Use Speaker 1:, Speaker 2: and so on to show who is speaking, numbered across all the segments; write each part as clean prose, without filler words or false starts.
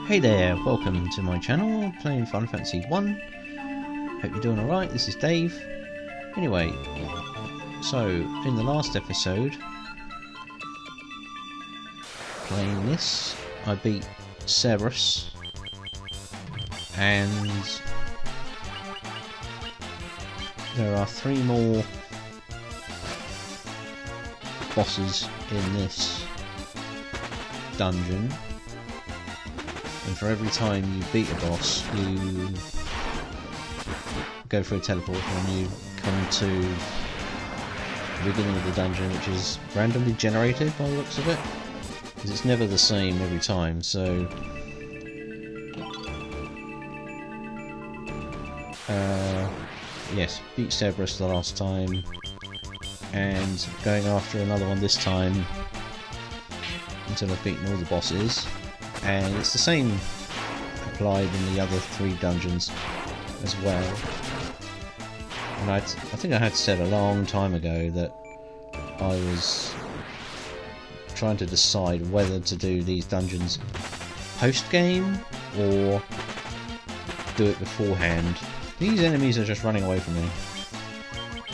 Speaker 1: Hey there, welcome to my channel, playing Final Fantasy 1. Hope you're doing alright, this is Dave. Anyway, so in the last episode, playing this, I beat Cerberus, and there are 3 more bosses in this dungeon. And for every time you beat a boss, you go for a teleport and you come to the beginning of the dungeon, which is randomly generated by the looks of it. Because it's never the same every time, so... yes, beat Cerberus the last time, and going after another one this time until I've beaten all the bosses. And it's the same applied in the other 3 dungeons as well. And I think I had said a long time ago that I was trying to decide whether to do these dungeons post-game or do it beforehand. These enemies are just running away from me,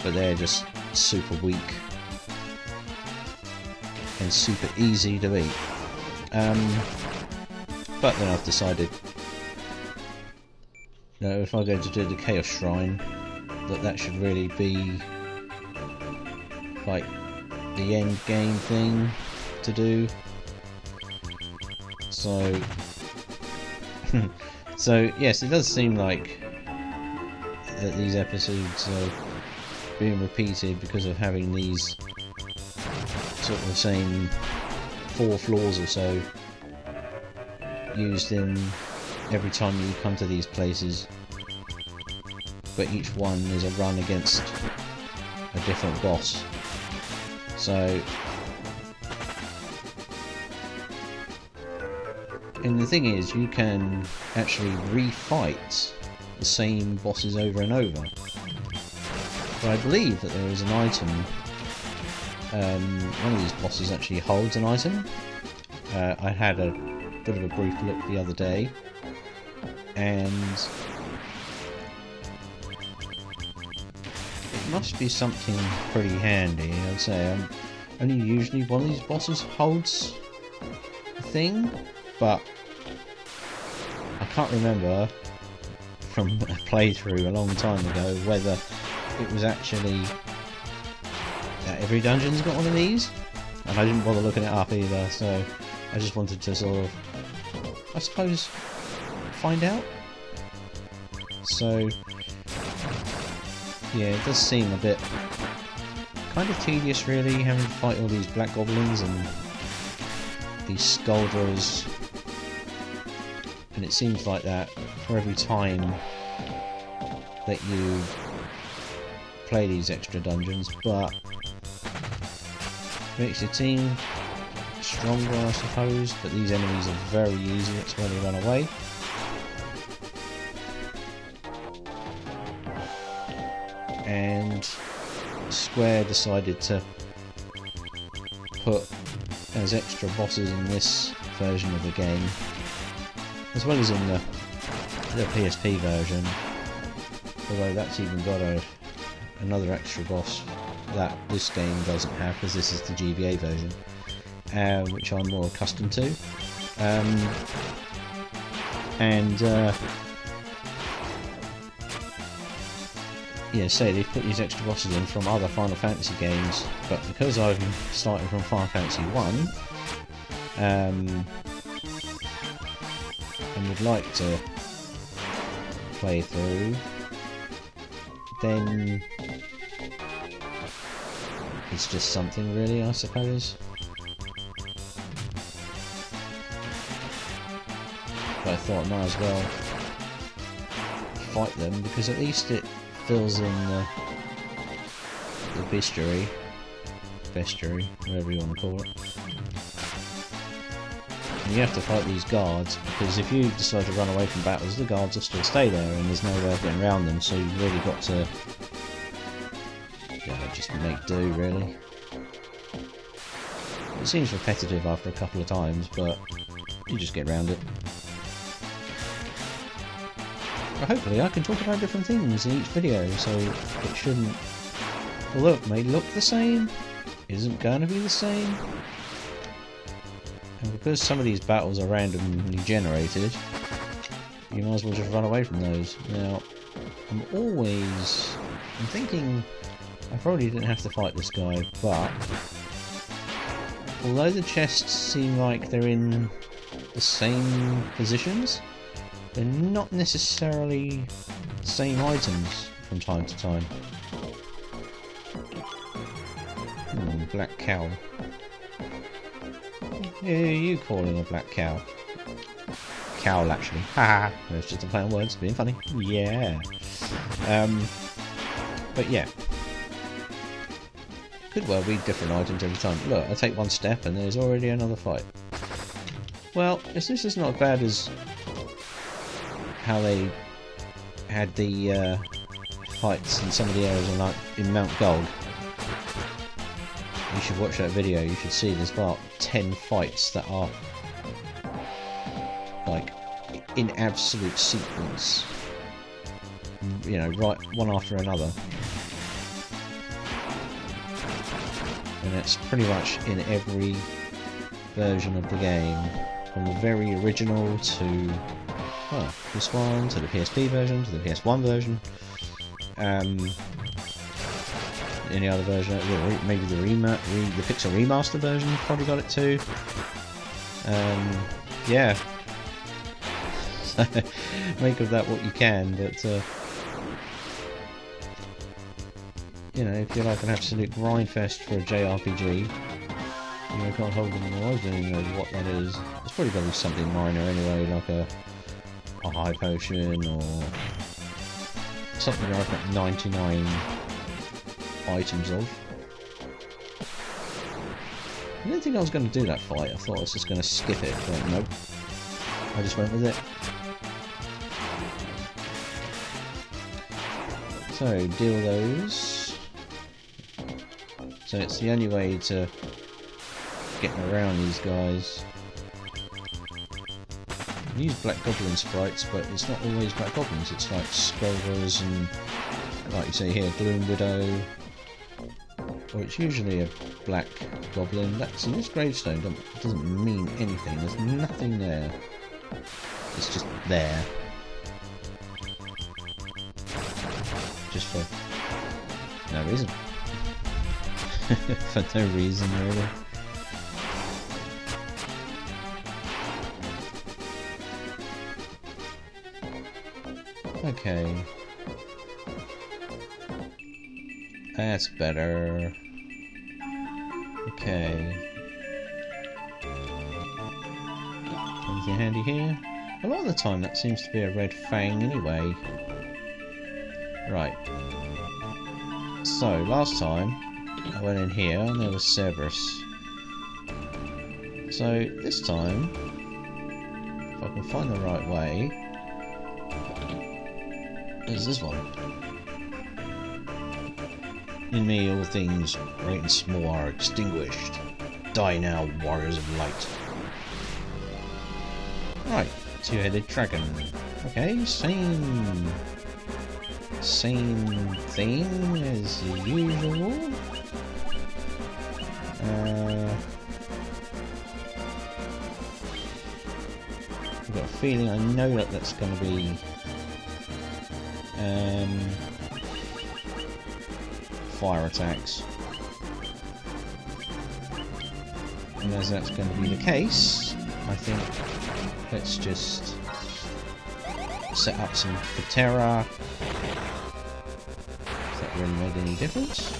Speaker 1: but they're just super weak and super easy to beat. But then I've decided, you know, if I'm going to do the Earthgidt Shrine, that should really be like the end game thing to do. So, so yes, it does seem like that these episodes are being repeated because of having these sort of the same 4 floors or so used in every time you come to these places, but each one is a run against a different boss. So, and the thing is, you can actually refight the same bosses over and over. But I believe that there is an item. One of these bosses actually holds an item. I had a bit of a brief look the other day, and it must be something pretty handy. I'd say only usually one of these bosses holds a thing, but I can't remember from a playthrough a long time ago whether it was actually that every dungeon's got one of these, and I didn't bother looking it up either, so I just wanted to sort of, I suppose, find out. So, yeah, it does seem a bit kind of tedious really, having to fight all these black goblins and these skuldras. And it seems like that for every time that you play these extra dungeons, but makes your team stronger, I suppose, but these enemies are very easy, that's why they run away. And Square decided to put as extra bosses in this version of the game, as well as in the PSP version, although that's even got another extra boss that this game doesn't have, because this is the GBA version. Which I'm more accustomed to, yeah, say they've put these extra bosses in from other Final Fantasy games, but because I'm starting from Final Fantasy 1, and would like to play through, then it's just something really, I suppose. But I thought I might as well fight them, because at least it fills in the bestiary, whatever you want to call it. And you have to fight these guards, because if you decide to run away from battles, the guards will still stay there and there's no way of getting around them, so you've really got to, yeah, just make do really. It seems repetitive after a couple of times, but you just get around it. But hopefully I can talk about different things in each video, so it shouldn't... Although it may look the same, isn't going to be the same. And because some of these battles are randomly generated, you might as well just run away from those. Now, I'm thinking I probably didn't have to fight this guy, but although the chests seem like they're in the same positions, they're not necessarily the same items from time to time. Black cow. Who are you calling a black cow? Cowl, actually. Haha. It's just a play on words, being funny. Yeah. But yeah. Could well be different items every time. Look, I take one step and there's already another fight. Well, this is not as bad as how they had the fights in some of the areas in Mount Gold. You should watch that video. You should see there's about 10 fights that are like in absolute sequence. You know, right one after another. And it's pretty much in every version of the game, from the very original to this one, to the PSP version, to the PS1 version, any other version, maybe the Pixel Remaster version probably got it too. Yeah. Make of that what you can, but you know, if you're like an absolute grindfest for a JRPG, you know, can't hold them in the eyes, don't even know what that is. It's probably got to be something minor anyway, like a high potion or something I've got 99 items of. I didn't think I was going to do that fight. I thought I was just going to skip it, but nope. I just went with it. So, deal those. So it's the only way to get around these guys. I use Black Goblin sprites, but it's not always Black Goblins. It's like Skulvers and, like you say here, Gloom Widow. Or it's usually a Black Goblin. That's in this gravestone. Doesn't mean anything. There's nothing there. It's just there. Just for no reason. For no reason, really. Okay. That's better. Okay. Anything handy here? A lot of the time that seems to be a red fang anyway. Right. So, last time I went in here and there was Cerberus. So, this time, if I can find the right way, there's this one. In me all things great and small are extinguished. Die now, warriors of light. Right, two-headed dragon. Okay, same thing as usual. I've got a feeling I know that that's going to be fire attacks. And as that's going to be the case, I think let's just set up some Patera. Has that really made any difference?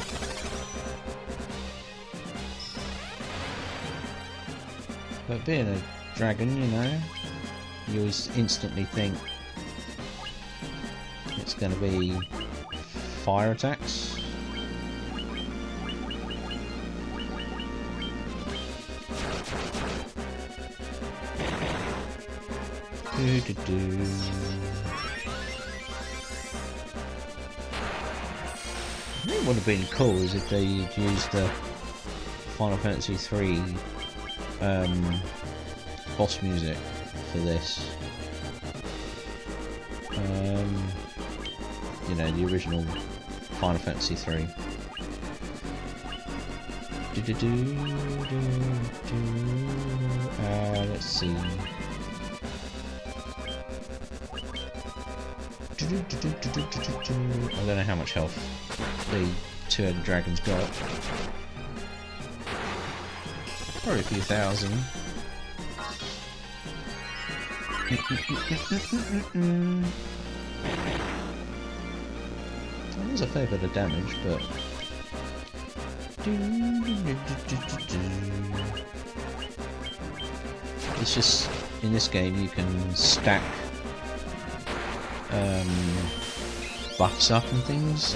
Speaker 1: But being a dragon, you know, you always instantly think it's going to be fire attacks. What would have been cool is if they used the Final Fantasy III boss music for this. You know, the original Final Fantasy 3. Let's see. I don't know how much health the two-headed dragon's got. Probably a few thousand. There's a fair bit of damage, but it's just in this game you can stack buffs up and things.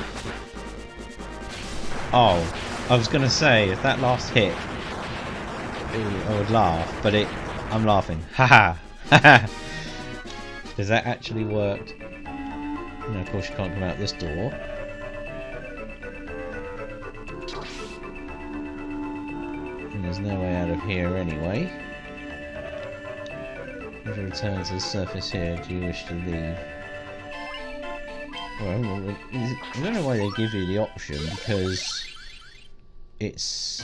Speaker 1: Oh, I was gonna say if that last hit, I would laugh, but I'm laughing. Haha, haha. Does that actually work? And of course you can't come out this door. And there's no way out of here anyway. If you return to the surface here, do you wish to leave? Well, I don't know why they give you the option, because it's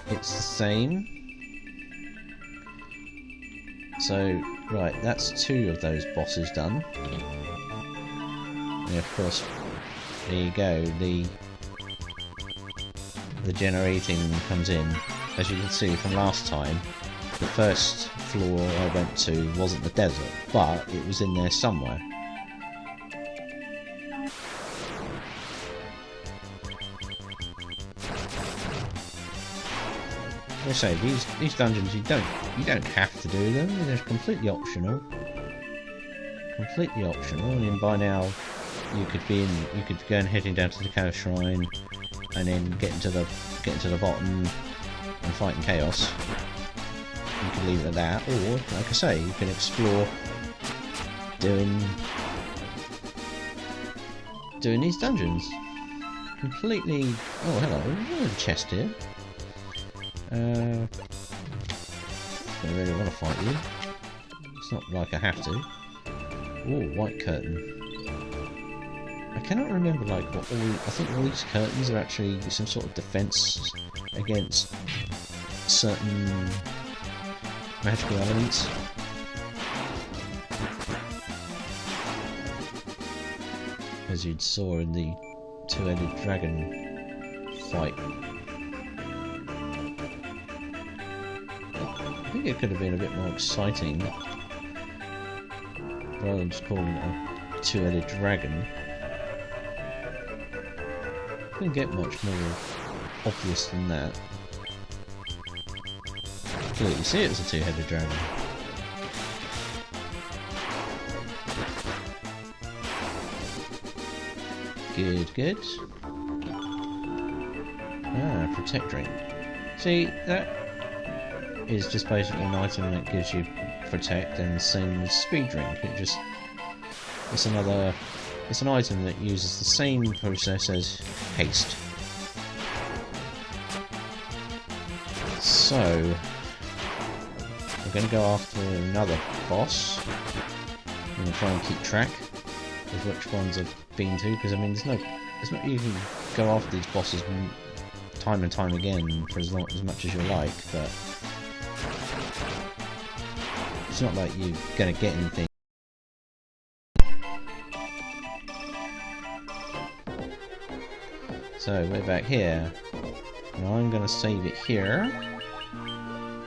Speaker 1: the same. So, right, that's 2 of those bosses done. And of course, there you go, the generating comes in. As you can see from last time, the first floor I went to wasn't the desert, but it was in there somewhere. I say, these dungeons you don't have to do them, they're completely optional. Completely optional. I mean, by now you could be going heading down to the Earthgidt Shrine and then getting to the bottom and fighting chaos. You could leave it at that, or like I say, you can explore doing these dungeons. Completely. Oh, hello. There's a chest here. I don't really want to fight you. It's not like I have to. Oh, white curtain. I cannot remember like what I think all these curtains are actually some sort of defense against certain magical elements. As you'd saw in the two-headed dragon fight. I think it could have been a bit more exciting rather than just calling it a two-headed dragon. Couldn't get much more obvious than that. Clearly, you see it was a two-headed dragon. Good, good. Ah, protect drink. See, that is just basically an item that gives you protect, and the same as speed drink. It's an item that uses the same process as haste. So we're going to go after another boss. I'm going to try and keep track of which ones I've been to, because I mean, there's not you can go after these bosses time and time again for as much as you like, but it's not like you're going to get anything. So we're back here. Now I'm going to save it here.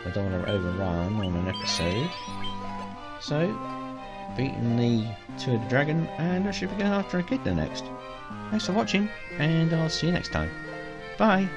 Speaker 1: I don't want to overrun on an episode. So, beating the two-headed dragon, and I should be going after Earthgidt next. Thanks for watching, and I'll see you next time. Bye!